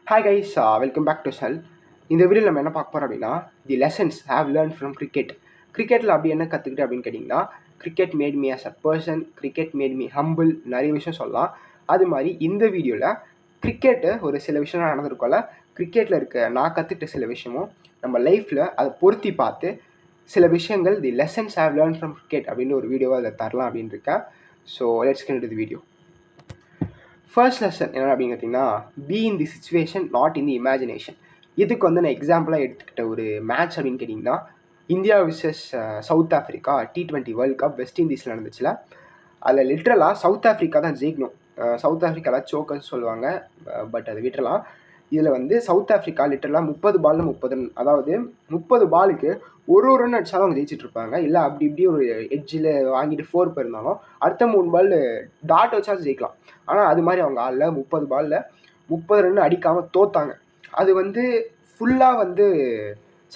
Hi guys, welcome back to cell. இந்த வீடியோவில் நம்ம என்ன பார்க்க போகிறோம் அப்படின்னா, the lessons have learn from cricket. கிரிக்கெட்டில் அப்படி என்ன கற்றுக்கிட்டு அப்படின்னு கேட்டிங்கன்னா, cricket made me as a person, cricket made me humble, நிறைய விஷயம் சொல்லலாம். அது மாதிரி இந்த வீடியோவில் கிரிக்கெட்டு ஒரு சில விஷயம் நடந்திருக்கோம்ல, கிரிக்கெட்டில் இருக்க நான் கற்றுக்கிட்ட சில விஷயமும் நம்ம லைஃப்பில் அதை பொருத்தி பார்த்து சில விஷயங்கள் the lessons have learn from cricket அப்படின்னு ஒரு வீடியோவை அதை தரலாம் அப்படின்னு இருக்கேன். So let's get into the video. First lesson என்ன அப்படின்னு பார்த்தீங்கன்னா, be in the situation not in the imagination. இதுக்கு வந்து நான் எக்ஸாம்பிளாக எடுத்துக்கிட்ட ஒரு மேட்ச் அப்படின்னு கேட்டிங்கன்னா, India versus South Africa T20 world cup West இண்டீஸில் நடந்துச்சுல. அதில் லிட்ரலாக சவுத் ஆஃப்ரிக்கா தான் ஜெயிக்கணும். சவுத் ஆஃப்ரிக்காவில் சோக்கர்ஸ் சொல்லுவாங்க, பட் அது விட்டுறலாம். இதில் வந்து சவுத் ஆஃப்ரிக்கா லிட்டரலாக 30 பாலில் 30 ரன், அதாவது 30 பாலுக்கு ஒரு ரன் அடிச்சாலும் அவங்க ஜெயிச்சுட்டு இருப்பாங்க. இல்லை அப்படி இப்படி ஒரு எட்ஜில் வாங்கிட்டு 4 போயிருந்தாலும் அடுத்த 3 பால் டாட் வச்சாலும் ஜெயிக்கலாம். ஆனால் அது மாதிரி அவங்க ஆளில் 30 பாலில் 30 ரன் அடிக்காமல் தோத்தாங்க. அது வந்து ஃபுல்லாக வந்து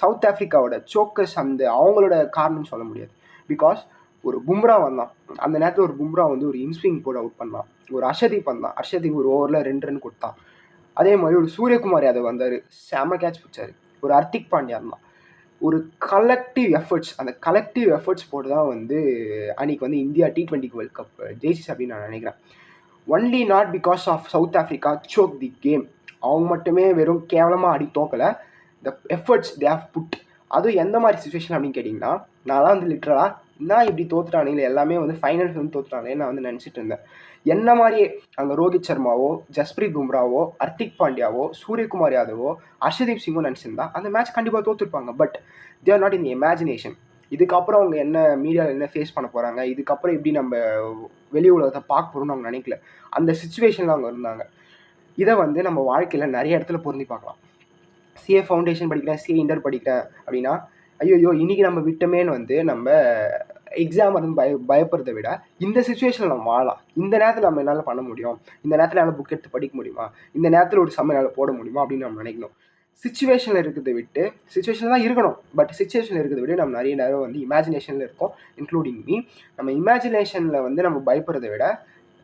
சவுத் ஆஃப்ரிக்காவோட சோக்கர்ஸ் அந்த அவங்களோட காரணம் சொல்ல முடியாது. பிகாஸ் ஒரு பும்ரா வந்தான், அந்த நேரத்தில் ஒரு பும்ரா வந்து ஒரு இன்ஸ்விங் போட்டு அவுட் பண்ணான். ஒரு அர்ஷதீப் வந்தான், அர்ஷதீப் ஒரு ஓவரில் 2 ரன் கொடுத்தான். அதே மாதிரி ஒரு சூரியகுமார் யாதவ் வந்தார், செம கேட்ச் பிடிச்சாரு. ஒரு ஹர்திக் பாண்டியா இருந்தான். ஒரு கலெக்டிவ் எஃபர்ட்ஸ், அந்த கலெக்டிவ் எஃபர்ட்ஸ் போட்டு தான் வந்து அன்றைக்கி வந்து இந்தியா T20 வேர்ல்ட் கப் ஜெயிச்சிச்சு அப்படின்னு நான் நினைக்கிறேன். Only not because of South Africa choke the game. அவங்க மட்டுமே வெறும் கேவலமாக ஆடி தோக்கலை, the efforts they have put. அதுவும் எந்த மாதிரி சுச்சுவேஷன் அப்படின்னு கேட்டிங்கன்னா, நான்லாம் வந்து லிட்டரலாக என்ன இப்படி தோத்துட்டானுங்களே, எல்லாமே வந்து ஃபைனல்ஸ் வந்து தோத்துட்டாங்களே நான் வந்து நினச்சிட்டு இருந்தேன். என்ன மாதிரியே அங்கே ரோஹித் சர்மாவோ, ஜஸ்பிரீத் பும்ராவோ, ஹர்திக் பாண்டியாவோ, சூரியகுமார் யாதவோ, ஹர்ஷதீப் சிங்கோ நினச்சிருந்தா அந்த மேட்ச் கண்டிப்பாக தோற்றுருப்பாங்க. But they are not in the imagination. இதுக்கப்புறம் அவங்க என்ன மீடியாவில் என்ன ஃபேஸ் பண்ண போகிறாங்க, இதுக்கப்புறம் எப்படி நம்ம வெளி உலகத்தை பார்க்க போகிறோம்னு அவங்க நினைக்கல. அந்த சுச்சுவேஷனில் அவங்க இருந்தாங்க. இதை வந்து நம்ம வாழ்க்கையில் நிறைய இடத்துல பொருந்தி பார்க்கலாம். சிஏ ஃபவுண்டேஷன் படிக்கிறேன், சிஏ இன்டர் படிக்கிறேன் அப்படின்னா, ஐயோ இன்றைக்கி நம்ம விட்டமேன்னு வந்து நம்ம எக்ஸாம் வந்து பயப்படுறதை விட இந்த சுச்சுவேஷனில் நம்ம வாழலாம். இந்த நேரத்தில் நம்ம என்னால் பண்ண முடியும், இந்த நேரத்தில் என்னால் புக் எடுத்து படிக்க முடியுமா, இந்த நேரத்தில் ஒரு சம்ம என்னால் போட முடியுமா அப்படின்னு நம்ம நினைக்கணும். சுச்சுவேஷனில் இருக்கிறத விட்டு, சுச்சுவேஷனில் தான் இருக்கணும், பட் சுச்சுவேஷனில் இருக்கிறத விட நம்ம நிறைய நேரம் வந்து இமேஜினேஷனில் இருக்கோம், இன்க்ளூடிங் மீ. நம்ம இமேஜினேஷனில் வந்து நம்ம பயப்படுறதை விட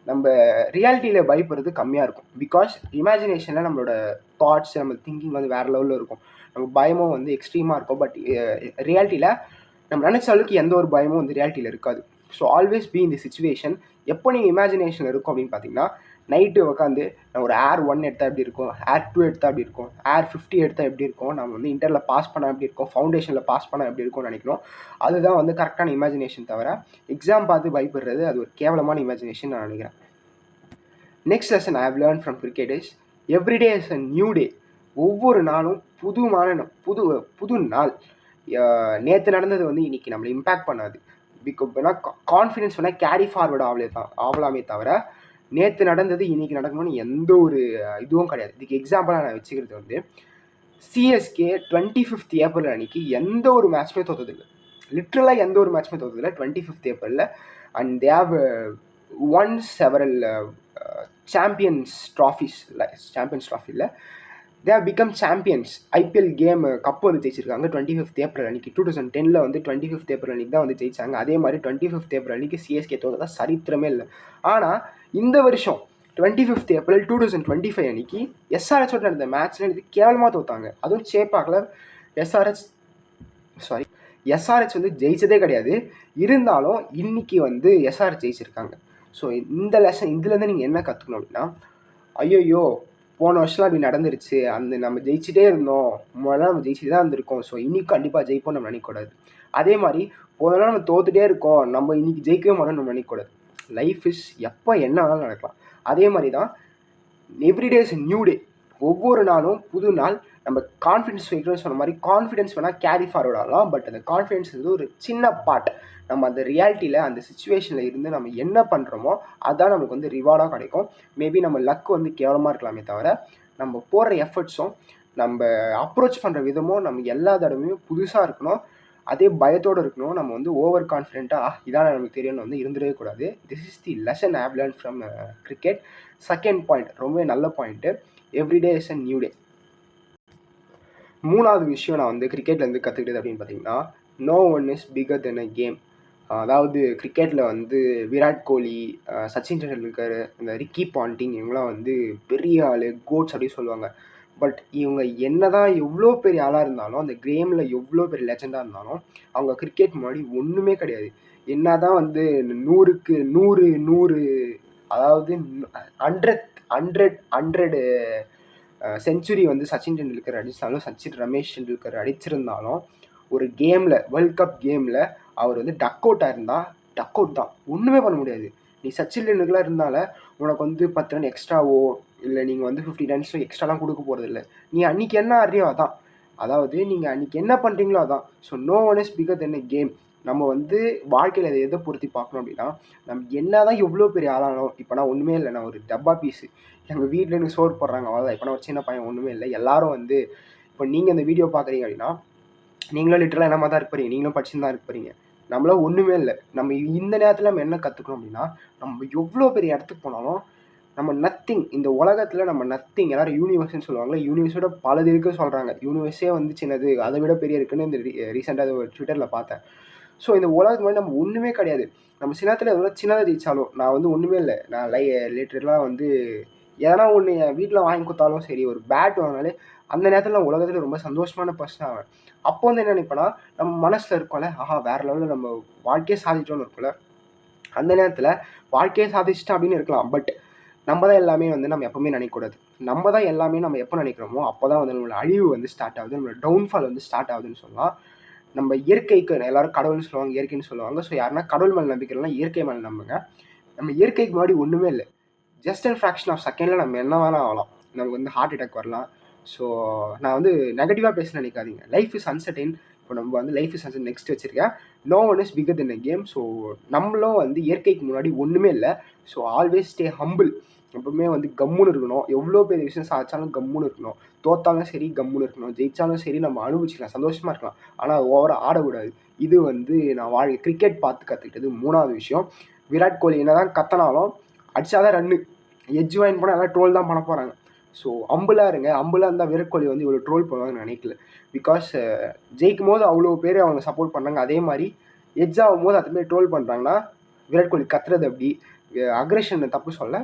நம்ம ரியாலிட்டியில் பயப்படுறது கம்மியாக இருக்கும். பிகாஸ் இமேஜினேஷனில் நம்மளோட தாட்ஸ், நம்ம திங்கிங் வந்து வேறு லெவலில் இருக்கும், நம்ம பயமும் வந்து எக்ஸ்ட்ரீமாக இருக்கும். பட் ரியாலிட்டியில் நம்ம நினச்ச அளவுக்கு எந்த ஒரு பயமும் வந்து ரியாலிட்டியில் இருக்காது. ஸோ ஆல்வேஸ் பி இந்த சிச்சுவேஷன். எப்போ நீங்கள் இமேஜினேஷன் இருக்கும் அப்படின்னு பார்த்தீங்கன்னா, நைட்டு உட்காந்து நான் ஒரு ஏர் 1 எடுத்தால் எப்படி இருக்கும், ஏர் 2 எடுத்தால் எப்படி இருக்கும், ஏர் 50 எடுத்தால் எப்படி இருக்கும், நம்ம வந்து இன்டரில் பாஸ் பண்ணால் எப்படி இருக்கும், ஃபவுண்டேஷனில் பாஸ் பண்ணால் எப்படி இருக்கும்னு நினைக்கணும். அதுதான் வந்து கரெக்டான இமேஜினேஷன். தவிர எக்ஸாம் பார்த்து பயப்படுறது அது ஒரு கேவலமான இமேஜினேஷன் நான் நினைக்கிறேன். Next lesson I have learn from cricket is everyday is a new day. ஒவ்வொரு நாளும் புது நாள். நேற்று நடந்தது வந்து இன்றைக்கி நம்மளை இம்பேக்ட் பண்ணாது. ஏன்னா கான்ஃபிடென்ஸ் வேணால் கேரி ஃபார்வர்டு ஆகலாமே தவிர நேற்று நடந்தது இன்றைக்கி நடக்கணும்னு எந்த ஒரு இதுவும் கிடையாது. இதுக்கு எக்ஸாம்பிளாக நான் வச்சுக்கிறது வந்து சிஎஸ்கே 25th ஏப்ரல் அன்றைக்கி எந்த ஒரு மேட்ச்மே தோற்றதில்லை. லிட்ரலாக எந்த ஒரு மேட்ச்மே தோற்றதில்லை 25th ஏப்ரலில். And they have won several Champions ட்ராஃபியில் they have become champions. IPL game cup வந்து ஜெயிச்சிருக்காங்க 25th ஏப்ரல் அன்றைக்கி. 2010 வந்து 25th ஏப்ரல் அன்றைக்கி தான் வந்து ஜெயிச்சாங்க. அதே மாதிரி 25th ஏப்ரல் அன்றைக்கி சிஎஸ்கே தோற்றதா சரித்திரமே இல்லை. ஆனால் இந்த வருஷம் 25th ஏப்ரல் 2025 அன்றைக்கி எஸ்ஆர்ஹெச்சோட நடந்த மேட்ச்சில் இது கேவலமாக தோற்றாங்க. அதுவும் சேப்பாக்கில் எஸ்ஆர்ஹெச் வந்து ஜெயிச்சதே கிடையாது. இருந்தாலும் இன்றைக்கி வந்து எஸ்ஆர்ஹெச் ஜெயிச்சிருக்காங்க. ஸோ இந்த லெசன் இதுலேருந்து நீங்கள் என்ன கற்றுக்கணும் அப்படின்னா, ஐயோ போன வருஷம்லாம் அப்படி நடந்துருச்சு, அந்த நம்ம ஜெயிச்சிட்டே இருந்தோம், முதல்ல நம்ம ஜெயிச்சுட்டு தான் இருந்திருக்கோம், ஸோ இன்றைக்கி கண்டிப்பாக ஜெயிப்போம் நம்ம நினைக்கக்கூடாது. அதே மாதிரி போனலாம் நம்ம தோத்துட்டே இருக்கோம், நம்ம இன்றைக்கி ஜெயிக்கவே மாட்டோம் நம்ம நினைக்கக்கூடாது. லைஃப் இஸ் எப்போ என்ன வேணாலும் நடக்கலாம். அதே மாதிரி தான் எவ்ரிடே இஸ் நியூ டே. ஒவ்வொரு நாளும் புது நாள். நம்ம கான்ஃபிடென்ஸ் வைக்கணும்னு சொன்ன மாதிரி கான்ஃபிடென்ஸ் வேணால் கேரி ஃபார்வர்ட் ஆகலாம், பட் அந்த கான்ஃபிடென்ஸ் வந்து ஒரு சின்ன பார்ட். நம்ம அந்த ரியாலிட்டியில் அந்த சுச்சுவேஷனில் இருந்து நம்ம என்ன பண்ணுறோமோ அதுதான் நமக்கு வந்து ரிவார்டாக கிடைக்கும். மேபி நம்ம லக் வந்து கேவலமாக இருக்கலாமே தவிர நம்ம போடுற எஃபர்ட்ஸும் நம்ம அப்ரோச் பண்ணுற விதமும் நம்ம எல்லா தடவையும் புதுசாக இருக்கணும். அதே பயத்தோடு இருக்கணும். நம்ம வந்து ஓவர் கான்ஃபிடென்ட்டாக இதான் நமக்கு தெரியும்னு வந்து இருந்துடவே கூடாது. This is the lesson I have learn from cricket. Second point, ரொம்பவே நல்ல point, everyday is a new day. மூணாவது விஷயம் நான் வந்து கிரிக்கெட்லேருந்து கற்றுக்கிட்டது அப்படின்னு பார்த்தீங்கன்னா, no one is bigger than a game. அதாவது கிரிக்கெட்டில் வந்து விராட் கோலி, சச்சின் டெண்டுல்கர், இந்த ரிக்கி பாண்டிங் இவங்களாம் வந்து பெரிய ஆள், கோட்ஸ் அப்படின்னு சொல்லுவாங்க. பட் இவங்க என்னதான் எவ்வளோ பெரிய ஆளாக இருந்தாலும், அந்த கேமில் எவ்வளோ பெரிய லெஜெண்டாக இருந்தாலும், அவங்க கிரிக்கெட் முன்னாடி ஒன்றுமே கிடையாது. என்னதான் வந்து 100க்கு 100 100 அதாவது 100 செஞ்சுரி வந்து சச்சின் டெண்டுல்கர் அடித்தாலும், சச்சின் ரமேஷ் டெண்டுல்கர் அடிச்சிருந்தாலும், ஒரு கேமில் வேர்ல்ட் கப் கேமில் அவர் வந்து டக் அவுட்டாக இருந்தால் டக் அவுட் தான், ஒன்றுமே பண்ண முடியாது. நீ சச்சின் டெண்டுல்கராக இருந்தால உனக்கு வந்து 10 ரன் எக்ஸ்ட்ராவோ இல்லை நீங்கள் வந்து 50 ரன்ஸோ எக்ஸ்ட்ராலாம் கொடுக்க போகிறதில்ல. நீ அன்றைக்கி என்ன ஆடுறியோ அதான், அதாவது நீங்கள் அன்றைக்கி என்ன பண்ணுறீங்களோ அதான். So no one is bigger than a game. நம்ம வந்து வாழ்க்கையில் அதை எதை பொருத்தி பார்க்கணும் அப்படின்னா, நம்ம என்ன தான் எவ்வளோ பெரிய ஆளானோ, இப்போ நான் ஒன்றுமே இல்லை, நான் ஒரு டப்பா பீஸு, எங்கள் வீட்டில் எனக்கு சோறு போடுறாங்க அவ்வளோதான். இப்போ நான் ஒரு சின்ன பையன், ஒன்றுமே இல்லை. எல்லாரும் வந்து இப்போ நீங்கள் இந்த வீடியோ பார்க்குறீங்க அப்படின்னா நீங்களும் லிட்டரலாக என்ன மாதிரி தான் இருப்பீங்க, நீங்களும் படிச்சுன்னு தான் இருப்பீங்க. நம்மளாம் ஒன்றுமே இல்லை. நம்ம இந்த நேரத்தில் நம்ம என்ன கற்றுக்கணும் அப்படின்னா, நம்ம எவ்வளோ பெரிய இடத்துக்கு போனாலும் நம்ம நத்திங். இந்த உலகத்தில் நம்ம நத்திங். எல்லாரும் யூனிவர்ஸ்ன்னு சொல்லுவாங்க. யூனிவர்ஸோட பலது இருக்குன்னு சொல்கிறாங்க. யூனிவர்ஸே வந்து சின்னது, அதை விட பெரிய இருக்குன்னு இந்த ரீசெண்டாக ஒரு ட்விட்டரில் பார்த்தேன். ஸோ இந்த உலகத்துக்கு மாதிரி நம்ம ஒன்றுமே கிடையாது. நம்ம சில நேரத்தில் எவ்வளோ சின்னதாக ஜெயிச்சாலும், நான் வந்து ஒன்றுமே இல்லை, நான் லிட்டரலாக வந்து எதனா ஒன்று என் வீட்டில் வாங்கி கொடுத்தாலும் சரி, ஒரு பேட் வாங்கினாலே அந்த நேரத்தில் நான் உலகத்தில் ரொம்ப சந்தோஷமான பர்சன் ஆவேன். அப்போ வந்து என்ன நினைப்பேன்னா, நம்ம மனசில் இருக்கோம்ல, ஆஹா வேறு லெவலில் நம்ம வாழ்க்கையே சாதிச்சோன்னு இருக்கும்ல, அந்த நேரத்தில் வாழ்க்கையே சாதிச்சிட்டேன் அப்படின்னு இருக்கலாம். பட் நம்ம தான் எல்லாமே வந்து நம்ம எப்போவுமே நினைக்கக்கூடாது. நம்ம தான் எல்லாமே நம்ம எப்போ நினைக்கிறோமோ அப்போ தான் வந்து நம்மளோட அழிவு வந்து ஸ்டார்ட் ஆகுது, நம்மளோட டவுன்ஃபால் வந்து ஸ்டார்ட் ஆகுதுன்னு சொல்லலாம். நம்ம இயற்கைக்கு எல்லாரும் கடவுள்னு சொல்லுவாங்க, இயற்கைன்னு சொல்லுவாங்க. ஸோ யாருன்னா கடவுள் மேலே நம்பிக்கை இல்லைனா இயற்கை மேலே நம்புங்க. நம்ம இயற்கைக்கு முன்னாடி ஒன்றுமே இல்லை. ஜஸ்ட் அண்ட் ஃப்ராக்ஷன் ஆஃப் செகண்டில் நம்ம என்ன வேணால் ஆகலாம். நமக்கு வந்து ஹார்ட் அட்டாக் வரலாம். ஸோ நான் வந்து நெகட்டிவாக பேச நினைக்காதீங்க. Life is uncertain. இப்போ நம்ம வந்து லைஃப் இஸ் அன்சர்டைன் நெக்ஸ்ட் வச்சுருக்கேன். No one is bigger than a game. So நம்மளும் வந்து இயற்கைக்கு முன்னாடி ஒன்றுமே இல்லை. So always stay humble. எப்பவுமே வந்து கம்முன்னு இருக்கணும். எவ்வளோ பெரிய விஷயம் சாதிச்சாலும் கம்முன்னு இருக்கணும். தோத்தாலும் சரி கம்முன்னு இருக்கணும். ஜெயிச்சாலும் சரி நம்ம அனுபவிச்சிக்கலாம், சந்தோஷமாக இருக்கலாம். ஆனால் ஓவராக ஆடக்கூடாது. இது வந்து நான் கிரிக்கெட் பார்த்து கற்றுக்கிட்டது 3வது விஷயம். விராட் கோலி என்ன தான் கத்தினாலும் அடிச்சாதான் ரன்னு. எட்ஜ் வாங்கி போனால் எல்லாம் ட்ரோல் தான் பண்ண போகிறாங்க. ஸோ அம்புலாக இருங்க. அம்புலாக இருந்தால் விராட் கோலி வந்து இவ்வளோ ட்ரோல் பண்ணுவாங்கன்னு நினைக்கல. பிகாஸ் ஜெயிக்கும் போது அவ்வளோ பேர் அவங்க சப்போர்ட் பண்ணாங்க. அதே மாதிரி எட்ஜ் ஆகும் போது அதுமாரி ட்ரோல் பண்ணுறாங்கன்னா விராட் கோலி கத்துறது அப்படி அக்ரெஷன் தப்பு சொல்ல.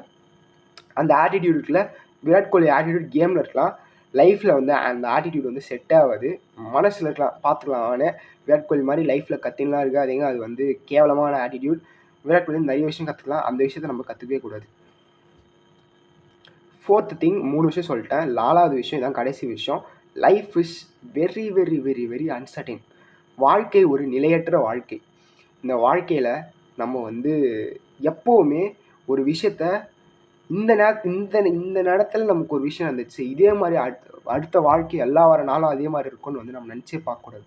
அந்த ஆட்டிடியூட் இருக்குல்ல, விராட் கோலி ஆட்டிடியூட் கேமில் இருக்கலாம், லைஃப்பில் வந்து அந்த ஆட்டிடியூட் வந்து செட் ஆகாது. மனசில் இருக்கலாம், பார்த்துக்கலாம். அவனே விராட் கோலி மாதிரி லைஃப்பில் கத்தின்லாம் இருக்காதீங்க. அது வந்து கேவலமான ஆட்டிடியூட். விராட் கோலி நிறைய விஷயம் கற்றுக்கலாம், அந்த விஷயத்தை நம்ம கற்றுக்கவே கூடாது. 4th திங், 3 விஷயம் சொல்லிட்டேன். 4வது விஷயம் இதான் கடைசி விஷயம். Life is very very very very uncertain. வாழ்க்கை ஒரு நிலையற்ற வாழ்க்கை. இந்த வாழ்க்கையில் நம்ம வந்து எப்போவுமே ஒரு விஷயத்த இந்த நேரத்தில் நமக்கு ஒரு விஷயம் இருந்துச்சு, இதே மாதிரி அடுத்த வாழ்க்கை எல்லா வர நாளும் அதே மாதிரி இருக்கும்னு வந்து நம்ம நினச்சே பார்க்கக்கூடாது.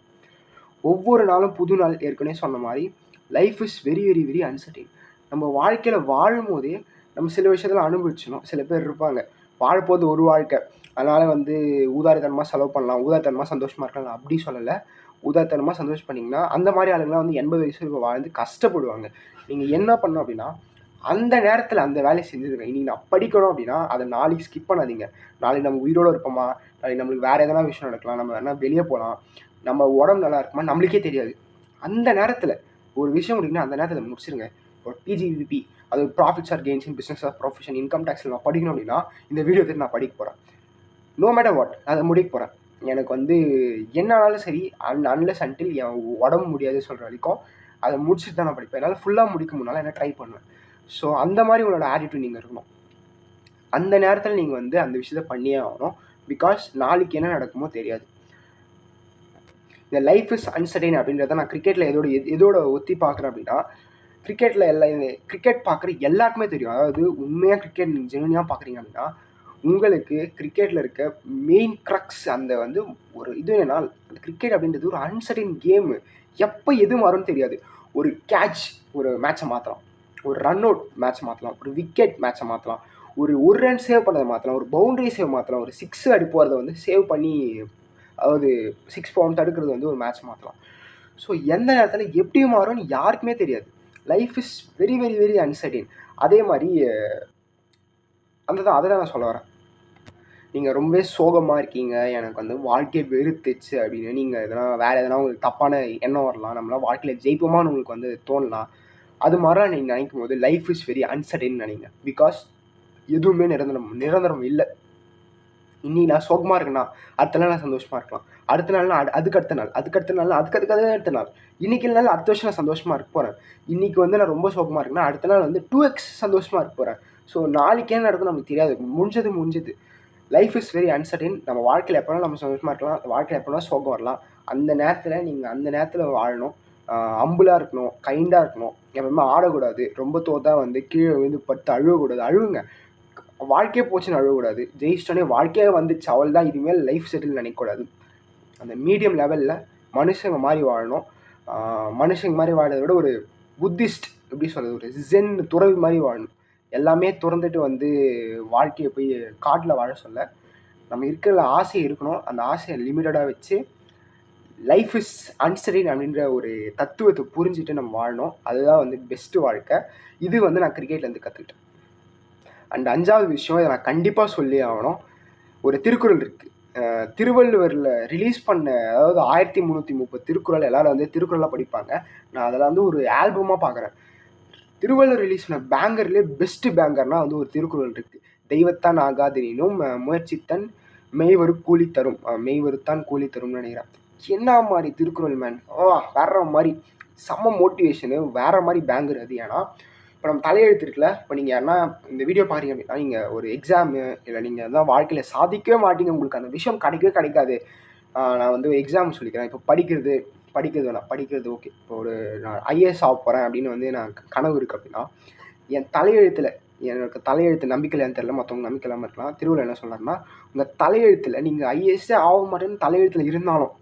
ஒவ்வொரு நாளும் புது நாள். ஏற்கனவே சொன்ன மாதிரி life is very very very uncertain. நம்ம வாழ்க்கையில் வாழும் போதே நம்ம சில விஷயத்தில் அனுபவிச்சிடணும். சில பேர் இருப்பாங்க, வாழப்போது ஒரு வாழ்க்கை, அதனால் வந்து ஊதாரித்தனமாக செலவு பண்ணலாம், ஊதாரித்தனமாக சந்தோஷமாக இருக்கலாம். அப்படி சொல்லலை. ஊதாரித்தனமாக சந்தோஷம் பண்ணிங்கன்னா அந்த மாதிரி ஆளுங்களாம் வந்து 80 வயசு வாழ்ந்து கஷ்டப்படுவாங்க. நீங்கள் என்ன பண்ணணும் அப்படின்னா, அந்த நேரத்தில் அந்த வேலையை செஞ்சுருங்க. இன்றைக்கி நான் படிக்கணும் அப்படின்னா அதை நாளைக்கு ஸ்கிப் பண்ணாதீங்க. நாளைக்கு நம்ம உயிரோடு இருப்போமா, நாளைக்கு நம்மளுக்கு வேறு எதனா விஷயம் நடக்கலாம், நம்ம வேணால் வெளியே போகலாம், நம்ம உடம்பு நல்லா இருக்குமா நம்மளுக்கே தெரியாது. அந்த நேரத்தில் ஒரு விஷயம் முடியுங்கன்னா அந்த நேரத்தில் முடிச்சிருங்க. ஒரு பிஜிபிபி, அது profits or gains in business or profession, income டேக்ஸில் நான் படிக்கணும் அப்படின்னா இந்த வீடியோ தெரிஞ்சு நான் படிக்க போகிறேன். நோ மேட்டர் வாட், நான் அதை முடிக்க போகிறேன். எனக்கு வந்து என்னாலும் சரி, அன்லெஸ் அன்டில் என் உடம்பு முடியாது சொல்கிற வரைக்கும் அதை முடிச்சுட்டு தான் நான் படிப்பேன். என்னால் ஃபுல்லாக முடிக்க முன்னால் என்ன ட்ரை பண்ணுவேன். ஸோ அந்த மாதிரி உங்களோட ஆட்டிடியூட் நீங்கள் இருக்கணும். அந்த நேரத்தில் நீங்கள் வந்து அந்த விஷயத்தை பண்ணியே ஆகணும். பிகாஸ் நாளைக்கு என்ன நடக்குமோ தெரியாது. இந்த லைஃப் இஸ் அன்சர்டைன் அப்படின்றத நான் கிரிக்கெட்டில் எதோட ஒத்தி பார்க்குறேன் அப்படின்னா, கிரிக்கெட் பார்க்குற எல்லாருக்குமே தெரியும். அதாவது உண்மையாக கிரிக்கெட் நீங்கள் ஜெனுவினாக பார்க்குறீங்க அப்படின்னா உங்களுக்கு கிரிக்கெட்டில் இருக்க மெயின் க்ரக்ஸ் அந்த வந்து ஒரு இது என்னன்னா, அந்த கிரிக்கெட் அப்படின்றது ஒரு அன்சர்டைன் கேமு. எப்போ எது மாறும்னு தெரியாது. ஒரு கேட்ச் ஒரு மேட்சை மாற்றலாம், ஒரு ரன் அவுட் மேட்ச் மாற்றலாம், ஒரு விக்கெட் மேட்சை மாற்றலாம், ஒரு ரன் சேவ் பண்ணதை மாற்றலாம், ஒரு பவுண்டரி சேவ் மாற்றலாம், ஒரு 6 அடி போகிறத வந்து சேவ் பண்ணி, அதாவது 6 பவுண்ட் தடுக்கிறது வந்து ஒரு மேட்ச் மாற்றலாம். ஸோ எந்த நேரத்தில் எப்படி மாறும்னு யாருக்குமே தெரியாது. Life is very very very uncertain. அதே மாதிரி அதை தான் நான் சொல்ல வரேன். நீங்கள் ரொம்பவே சோகமாக இருக்கீங்க, எனக்கு வந்து வாழ்க்கையே வெறுத்துச்சு அப்படின்னு நீங்கள் வேறு எதனா உங்களுக்கு தப்பான எண்ணம் வரலாம், நம்மளாம் வாழ்க்கையில் ஜெயிப்போமான்னு உங்களுக்கு வந்து தோணலாம். அது மாதிரிலாம் நீங்கள் நினைக்கும் போது லைஃப் இஸ் வெரி அன்சர்டைன் நினைங்க. பிகாஸ் எதுவுமே நிரந்தரம் இல்லை. இன்னைக்கு நான் சோகமாக இருக்கேன்னா அடுத்த நாள் நான் சந்தோஷமாக இருக்கலாம், அடுத்த நாள்னா அதுக்கு அடுத்த நாள் அடுத்த நாள் இன்னைக்கு இல்லைனாலும் அடுத்த வருஷம் நான் சந்தோஷமாக இருக்க போகிறேன். இன்றைக்கி வந்து நான் ரொம்ப சோகமாக இருக்கேன்னா அடுத்த நாள் வந்து 2x சந்தோஷமாக இருக்க போகிறேன். ஸோ நாளைக்கு என்ன நடக்கும் நமக்கு தெரியாது, முடிஞ்சது. Life is very uncertain. நம்ம வாழ்க்கையில் எப்போனா நம்ம சந்தோஷமாக இருக்கலாம், வாழ்க்கையில் எப்போனா சோகம் வரலாம். அந்த நேரத்தில் வாழணும். ஹம்பிளாக இருக்கணும், கைண்டாக இருக்கணும், எப்பவுமே ஆடக்கூடாது, ரொம்ப தோத்தா வந்து கீழே விழுந்து படுத்து அழுவக்கூடாது. அழுவுங்க, வாழ்க்கையே போச்சுன்னு அழுவக்கூடாது. ஜெயிச்சிட்டோன்னே வாழ்க்கையே வந்துச்சு அவள் தான் இனிமேல் லைஃப் செட்டில் நினைக்கக்கூடாது. அந்த மீடியம் லெவலில் மனுஷங்க மாதிரி வாழணும். மனுஷங்க மாதிரி வாழறதை விட ஒரு புத்திஸ்ட் எப்படி சொல்கிறது, ஒரு ஜென் துறவி மாதிரி வாழணும். எல்லாமே துறந்துட்டு வந்து வாழ்க்கையை போய் காட்டில் வாழ சொல்ல, நம்ம இருக்கிற ஆசை இருக்கணும். அந்த ஆசையை லிமிட்டடாக வச்சு லைஃப் இஸ் அன்சர்டைன் அப்படின்ற ஒரு தத்துவத்தை புரிஞ்சுட்டு நம்ம வாழணும். அதுதான் வந்து பெஸ்ட்டு வாழ்க்கை. இது வந்து நான் கிரிக்கெட்லேருந்து கற்றுக்கிட்டேன். அண்ட் 5வது விஷயம், இதை நான் கண்டிப்பாக சொல்லி ஆகணும். ஒரு திருக்குறள் இருக்குது, திருவள்ளுவரில் ரிலீஸ் பண்ண, அதாவது 1330 திருக்குறள். எல்லோரும் வந்து திருக்குறளாக படிப்பாங்க. நான் அதில் வந்து ஒரு ஆல்பமாக பார்க்குறேன். திருவள்ளுவர் ரிலீஸ் பண்ண பேங்கர்லேயே பெஸ்ட்டு பேங்கர்னால் வந்து ஒரு திருக்குறள் இருக்குது. தெய்வத்தான் ஆகாதெனினும் முயற்சித்தன் மெய்வரு கூலி தரும், மெய்வருத்தான் கூலி தரும்னு நினைக்கிறேன். என்ன மாதிரி திருக்குறள் மேன், வேற மாதிரி செம்ம மோட்டிவேஷனு, வேறு மாதிரி பேங்கர் அது. ஏன்னா இப்போ நம்ம தலையெழுத்து இருக்குல்ல, இப்போ நீங்கள் யாருன்னா இந்த வீடியோ பார்க்குறீங்க அப்படின்னா, நீங்கள் ஒரு எக்ஸாமு இல்லை நீங்கள் தான் வாழ்க்கையில் சாதிக்கவே மாட்டீங்க, உங்களுக்கு அந்த விஷயம் கிடைக்காது. நான் வந்து எக்ஸாம் சொல்லிக்கிறேன். இப்போ படிக்கிறது ஓகே. இப்போ நான் ஐஏஎஸ் ஆக போகிறேன் அப்படின்னு வந்து நான் கனவு இருக்குது அப்படின்னா, என் தலையெழுத்தில், எனக்கு தலையெழுத்து நம்பிக்கை இல்லைன்னு தெரியல, மற்றவங்க நம்பிக்கை இல்லாமல் இருக்கலாம். திருவள்ளுவர் என்ன சொல்கிறாருன்னா, உங்கள் தலையெழுத்தில் நீங்கள் ஐஏஎஸ்ஸே ஆக மாட்டேன்னு தலையெழுத்தில் இருந்தாலும்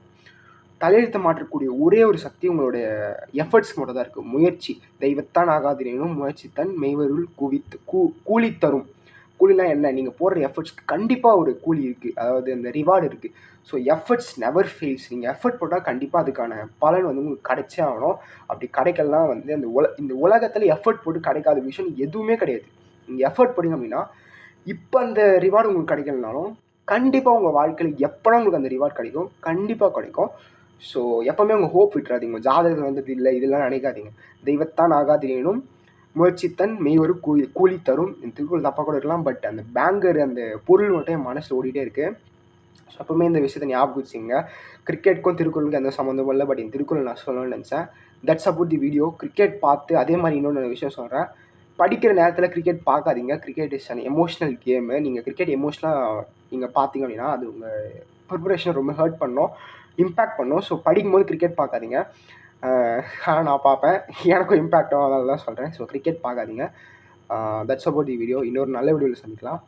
தலையெழுத்தை மாற்றக்கூடிய ஒரே ஒரு சக்தி உங்களுடைய எஃபர்ட்ஸ் மட்டும் தான் இருக்குது. முயற்சி, தெய்வத்தான் ஆகாதெனினும் முயற்சித்தன் மெய்வருள் கூலி தரும். கூலிலாம் என்ன, நீங்கள் போடுற எஃபர்ட்ஸ்க்கு கண்டிப்பாக ஒரு கூலி இருக்குது, அதாவது அந்த ரிவார்டு இருக்குது. So efforts never fails. நீங்கள் எஃபர்ட் போட்டால் கண்டிப்பாக அதுக்கான பலன் வந்து உங்களுக்கு கிடைச்சே ஆகணும். அப்படி கிடைக்கலாம் வந்து இந்த உலகத்தில் எஃபர்ட் போட்டு கிடைக்காத விஷயம் எதுவுமே கிடையாது. நீங்கள் எஃபர்ட் போடுங்க அப்படின்னா, இப்போ அந்த ரிவார்டு உங்களுக்கு கிடைக்கலனாலும் கண்டிப்பாக உங்கள் வாழ்க்கையில் எப்போனா உங்களுக்கு அந்த ரிவார்டு கிடைக்கும், கண்டிப்பாக கிடைக்கும். ஸோ எப்போவுமே உங்கள் ஹோப் விட்டுறாதீங்க. உங்கள் ஜாதகத்தில் வந்து இல்லை இதெல்லாம் நினைக்காதீங்க. தெய்வத்தான் ஆகாதெனினும் முயற்சித்தன் மெய்வரு கூலி தரும். இந்த திருக்குறள் தப்பாக கூட இருக்கலாம், பட் அந்த பேங்கர் அந்த பொருள் மட்டும் என் மனசில் ஓடிட்டே இருக்குது. ஸோ எப்போவுமே இந்த விஷயத்தை ஞாபகம் வச்சுங்க. கிரிக்கெட்டுக்கும் திருக்குறளுக்கும் எந்த சம்மந்தமும் இல்லை, பட் இந்த திருக்குறள் நான் சொல்லணும்னு நினச்சேன். That's about the video. Cricket பார்த்து அதே மாதிரி இன்னொன்று விஷயம் சொல்கிறேன், படிக்கிற நேரத்தில் கிரிக்கெட் பார்க்காதீங்க. Cricket is an emotional game. நீங்கள் கிரிக்கெட் எமோஷ்னலாக நீங்கள் பார்த்தீங்க அப்படின்னா அது உங்கள் ப்ரிப்பரேஷனை ரொம்ப ஹர்ட் பண்ணணும், இம்பேக்ட் பண்ணும். ஸோ படிக்கும்போது கிரிக்கெட் பார்க்காதீங்க. நான் பார்ப்பேன், எனக்கும் இம்பேக்டும், அதனால தான் சொல்கிறேன். ஸோ கிரிக்கெட் பார்க்காதீங்க. That's about the video. இன்னொரு நல்ல வீடியோவில் சந்திக்கலாம்.